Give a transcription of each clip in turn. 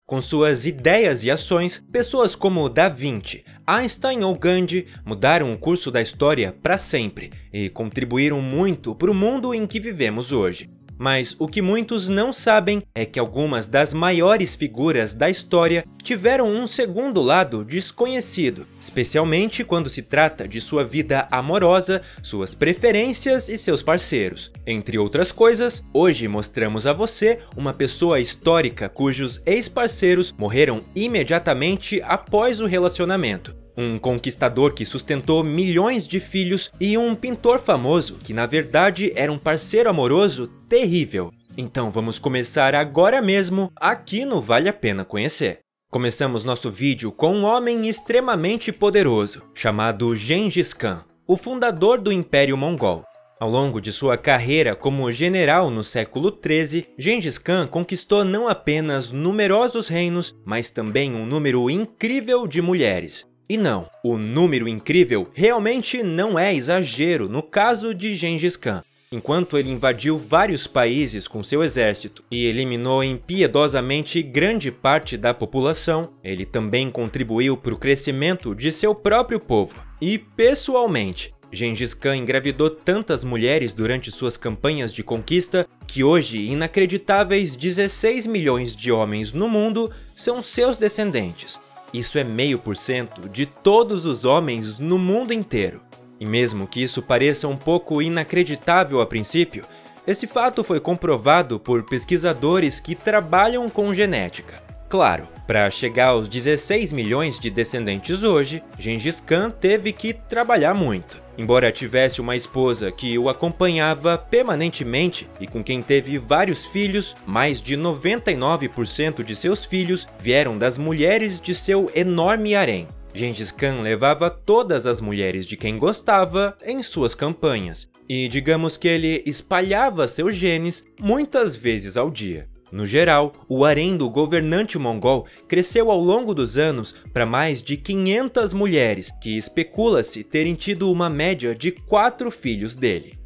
Com suas ideias e ações, pessoas como Da Vinci, Einstein ou Gandhi mudaram o curso da história para sempre e contribuíram muito para o mundo em que vivemos hoje. Mas o que muitos não sabem é que algumas das maiores figuras da história tiveram um segundo lado desconhecido, especialmente quando se trata de sua vida amorosa, suas preferências e seus parceiros. Entre outras coisas, hoje mostramos a você uma pessoa histórica cujos ex-parceiros morreram imediatamente após o relacionamento. Um conquistador que sustentou milhões de filhos e um pintor famoso que na verdade era um parceiro amoroso terrível. Então vamos começar agora mesmo aqui no Vale a Pena Conhecer. Começamos nosso vídeo com um homem extremamente poderoso, chamado Gengis Khan, o fundador do Império Mongol. Ao longo de sua carreira como general no século XIII, Gengis Khan conquistou não apenas numerosos reinos, mas também um número incrível de mulheres. E não, o número incrível realmente não é exagero no caso de Gengis Khan. Enquanto ele invadiu vários países com seu exército e eliminou impiedosamente grande parte da população, ele também contribuiu para o crescimento de seu próprio povo. E, pessoalmente, Gengis Khan engravidou tantas mulheres durante suas campanhas de conquista que hoje inacreditáveis 16 milhões de homens no mundo são seus descendentes. Isso é 0,5% de todos os homens no mundo inteiro. E mesmo que isso pareça um pouco inacreditável a princípio, esse fato foi comprovado por pesquisadores que trabalham com genética. Claro, para chegar aos 16 milhões de descendentes hoje, Gengis Khan teve que trabalhar muito. Embora tivesse uma esposa que o acompanhava permanentemente e com quem teve vários filhos, mais de 99% de seus filhos vieram das mulheres de seu enorme harém. Gengis Khan levava todas as mulheres de quem gostava em suas campanhas, e digamos que ele espalhava seus genes muitas vezes ao dia. No geral, o harém do governante mongol cresceu ao longo dos anos para mais de 500 mulheres, que especula-se terem tido uma média de 4 filhos dele.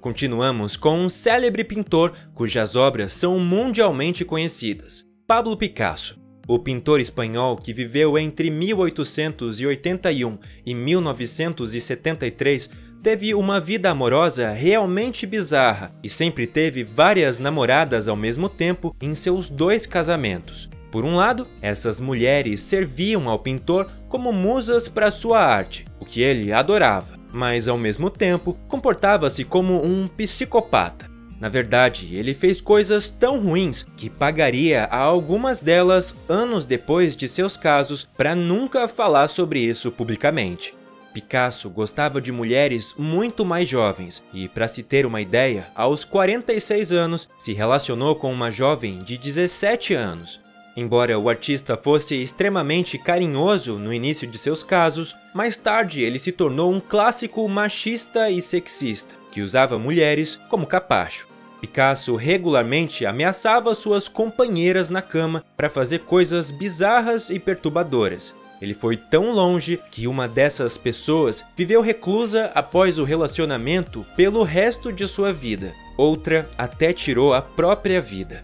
Continuamos com um célebre pintor cujas obras são mundialmente conhecidas, Pablo Picasso. O pintor espanhol que viveu entre 1881 e 1973 teve uma vida amorosa realmente bizarra e sempre teve várias namoradas ao mesmo tempo em seus 2 casamentos. Por um lado, essas mulheres serviam ao pintor como musas para sua arte, o que ele adorava, mas ao mesmo tempo comportava-se como um psicopata. Na verdade, ele fez coisas tão ruins que pagaria a algumas delas anos depois de seus casos para nunca falar sobre isso publicamente. Picasso gostava de mulheres muito mais jovens e, para se ter uma ideia, aos 46 anos se relacionou com uma jovem de 17 anos. Embora o artista fosse extremamente carinhoso no início de seus casos, mais tarde ele se tornou um clássico machista e sexista, que usava mulheres como capacho. Picasso regularmente ameaçava suas companheiras na cama para fazer coisas bizarras e perturbadoras. Ele foi tão longe que uma dessas pessoas viveu reclusa após o relacionamento pelo resto de sua vida. Outra até tirou a própria vida.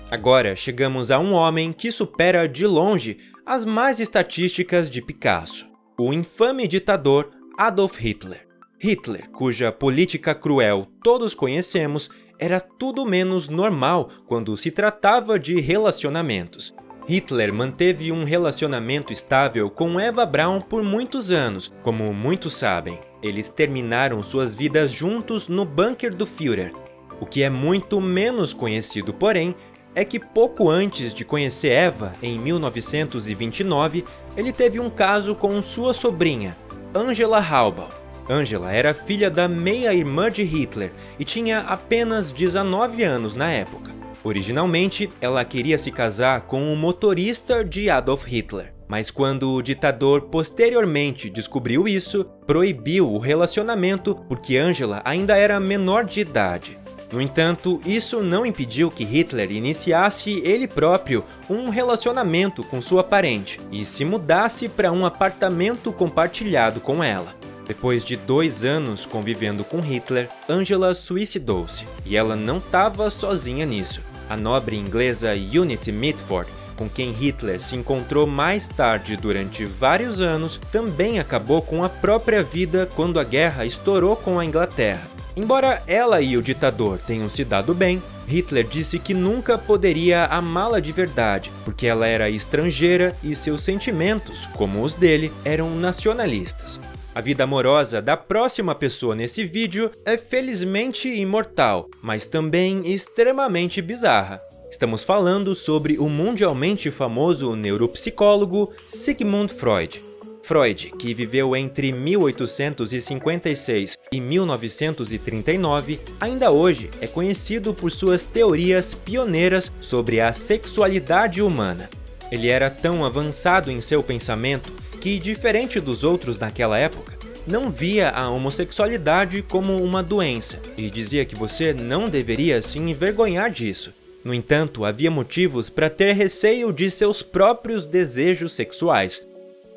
Agora chegamos a um homem que supera de longe as más estatísticas de Picasso. O infame ditador Adolf Hitler. Hitler, cuja política cruel todos conhecemos, era tudo menos normal quando se tratava de relacionamentos. Hitler manteve um relacionamento estável com Eva Braun por muitos anos, como muitos sabem. Eles terminaram suas vidas juntos no bunker do Führer. O que é muito menos conhecido, porém, é que pouco antes de conhecer Eva, em 1929, ele teve um caso com sua sobrinha, Angela Halbach. Angela era filha da meia-irmã de Hitler e tinha apenas 19 anos na época. Originalmente, ela queria se casar com o motorista de Adolf Hitler, mas quando o ditador posteriormente descobriu isso, proibiu o relacionamento porque Angela ainda era menor de idade. No entanto, isso não impediu que Hitler iniciasse ele próprio um relacionamento com sua parente e se mudasse para um apartamento compartilhado com ela. Depois de 2 anos convivendo com Hitler, Angela suicidou-se, e ela não estava sozinha nisso. A nobre inglesa Unity Mitford com quem Hitler se encontrou mais tarde durante vários anos, também acabou com a própria vida quando a guerra estourou com a Inglaterra. Embora ela e o ditador tenham se dado bem, Hitler disse que nunca poderia amá-la de verdade, porque ela era estrangeira e seus sentimentos, como os dele, eram nacionalistas. A vida amorosa da próxima pessoa nesse vídeo é felizmente imortal, mas também extremamente bizarra. Estamos falando sobre o mundialmente famoso neuropsicólogo Sigmund Freud. Freud, que viveu entre 1856 e 1939, ainda hoje é conhecido por suas teorias pioneiras sobre a sexualidade humana. Ele era tão avançado em seu pensamento que, diferente dos outros naquela época, não via a homossexualidade como uma doença e dizia que você não deveria se envergonhar disso. No entanto, havia motivos para ter receio de seus próprios desejos sexuais.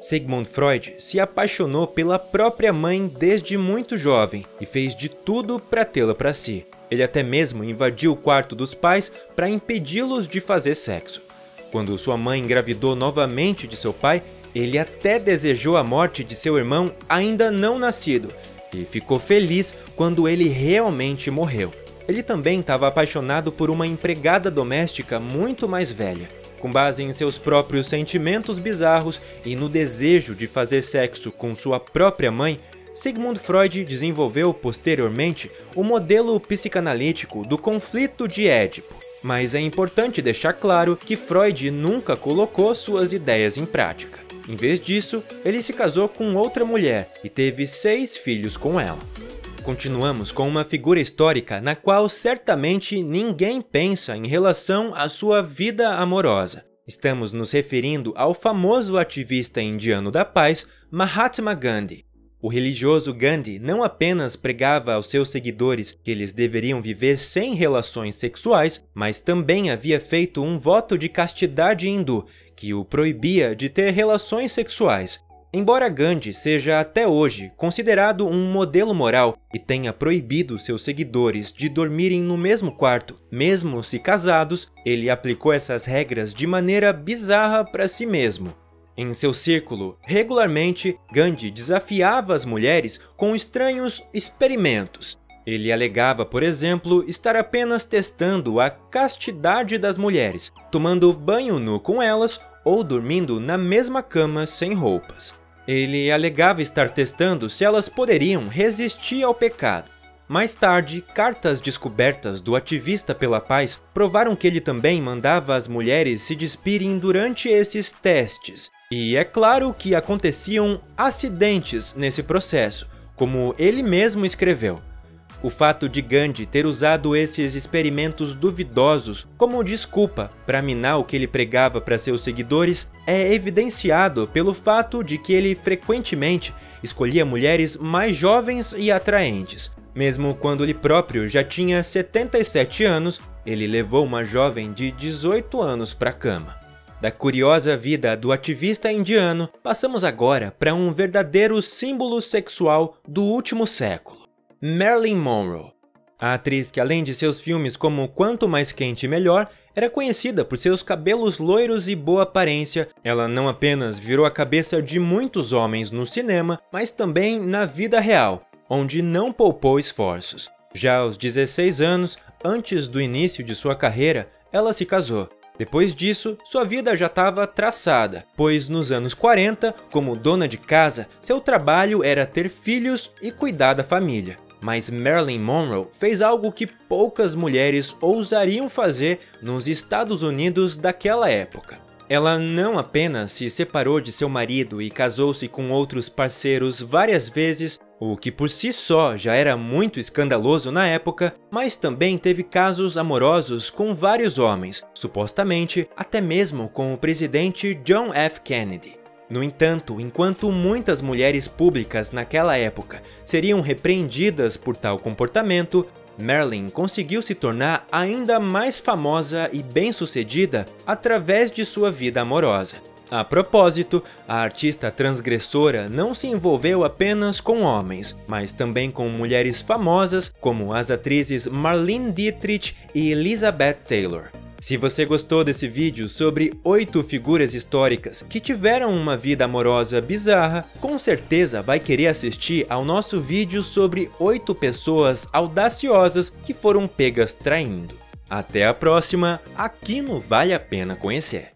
Sigmund Freud se apaixonou pela própria mãe desde muito jovem e fez de tudo para tê-la para si. Ele até mesmo invadiu o quarto dos pais para impedi-los de fazer sexo. Quando sua mãe engravidou novamente de seu pai, ele até desejou a morte de seu irmão ainda não nascido e ficou feliz quando ele realmente morreu. Ele também estava apaixonado por uma empregada doméstica muito mais velha. Com base em seus próprios sentimentos bizarros e no desejo de fazer sexo com sua própria mãe, Sigmund Freud desenvolveu posteriormente o modelo psicanalítico do conflito de Édipo. Mas é importante deixar claro que Freud nunca colocou suas ideias em prática. Em vez disso, ele se casou com outra mulher e teve 6 filhos com ela. Continuamos com uma figura histórica na qual certamente ninguém pensa em relação à sua vida amorosa. Estamos nos referindo ao famoso ativista indiano da paz, Mahatma Gandhi. O religioso Gandhi não apenas pregava aos seus seguidores que eles deveriam viver sem relações sexuais, mas também havia feito um voto de castidade hindu, que o proibia de ter relações sexuais. Embora Gandhi seja até hoje considerado um modelo moral e tenha proibido seus seguidores de dormirem no mesmo quarto, mesmo se casados, ele aplicou essas regras de maneira bizarra para si mesmo. Em seu círculo, regularmente, Gandhi desafiava as mulheres com estranhos experimentos. Ele alegava, por exemplo, estar apenas testando a castidade das mulheres, tomando banho nu com elas ou dormindo na mesma cama sem roupas. Ele alegava estar testando se elas poderiam resistir ao pecado. Mais tarde, cartas descobertas do ativista pela paz provaram que ele também mandava as mulheres se despirem durante esses testes. E é claro que aconteciam acidentes nesse processo, como ele mesmo escreveu. O fato de Gandhi ter usado esses experimentos duvidosos como desculpa para minar o que ele pregava para seus seguidores é evidenciado pelo fato de que ele frequentemente escolhia mulheres mais jovens e atraentes. Mesmo quando ele próprio já tinha 77 anos, ele levou uma jovem de 18 anos para a cama. Da curiosa vida do ativista indiano, passamos agora para um verdadeiro símbolo sexual do último século. Marilyn Monroe. A atriz que, além de seus filmes como Quanto Mais Quente Melhor, era conhecida por seus cabelos loiros e boa aparência, ela não apenas virou a cabeça de muitos homens no cinema, mas também na vida real, onde não poupou esforços. Já aos 16 anos, antes do início de sua carreira, ela se casou. Depois disso, sua vida já estava traçada, pois nos anos 40, como dona de casa, seu trabalho era ter filhos e cuidar da família. Mas Marilyn Monroe fez algo que poucas mulheres ousariam fazer nos Estados Unidos daquela época. Ela não apenas se separou de seu marido e casou-se com outros parceiros várias vezes, o que por si só já era muito escandaloso na época, mas também teve casos amorosos com vários homens, supostamente até mesmo com o presidente John F. Kennedy. No entanto, enquanto muitas mulheres públicas naquela época seriam repreendidas por tal comportamento, Marilyn conseguiu se tornar ainda mais famosa e bem-sucedida através de sua vida amorosa. A propósito, a artista transgressora não se envolveu apenas com homens, mas também com mulheres famosas como as atrizes Marlene Dietrich e Elizabeth Taylor. Se você gostou desse vídeo sobre 8 figuras históricas que tiveram uma vida amorosa bizarra, com certeza vai querer assistir ao nosso vídeo sobre 8 pessoas audaciosas que foram pegas traindo. Até a próxima, aqui no Vale a Pena Conhecer.